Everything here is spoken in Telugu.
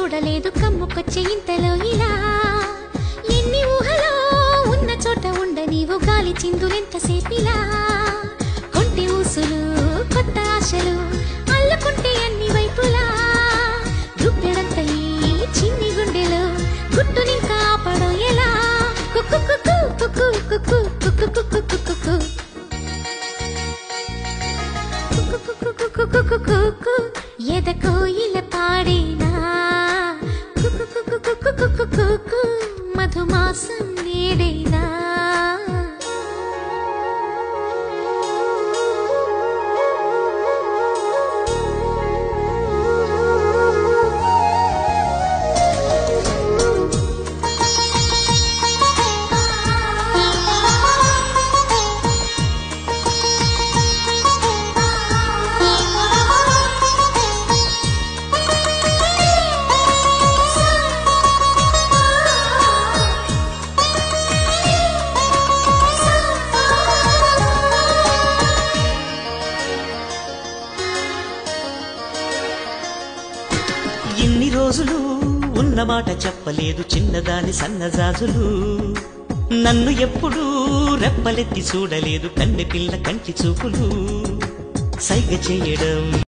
చూడలేదు కమ్ముకొచ్చే ఇంతలో ఇలా ఎన్ని ఊహలో ఉన్న చోట ఉండ నీవు గాలి చిందులెంతసేపిలా కొంటి ఊసులు కొత్త ఆశలు అల్లుకుంటే అన్ని వైపులా గుప్పెడంత ఈ చిన్ని గుండెలో గుట్టునింకా ఆపడం ఎలా కుక్కు కుక్కు కుక్కు కుక్కు కుక్కు కుక్కు కుక్కు కుక్కు ఎద కోయిల పాడేనా కుక్కు కుక్కు కుక్కు కుక్కు కుక్కు మధుమాసం నేడేనా ఇన్ని రోజులు ఉన్నమాట చెప్పలేదు చిన్నదాని సన్నజాజులు నన్ను ఎప్పుడూ రెప్పలెత్తి చూడలేదు కన్నె పిల్ల కంటి చూపులు సైగ చేయడం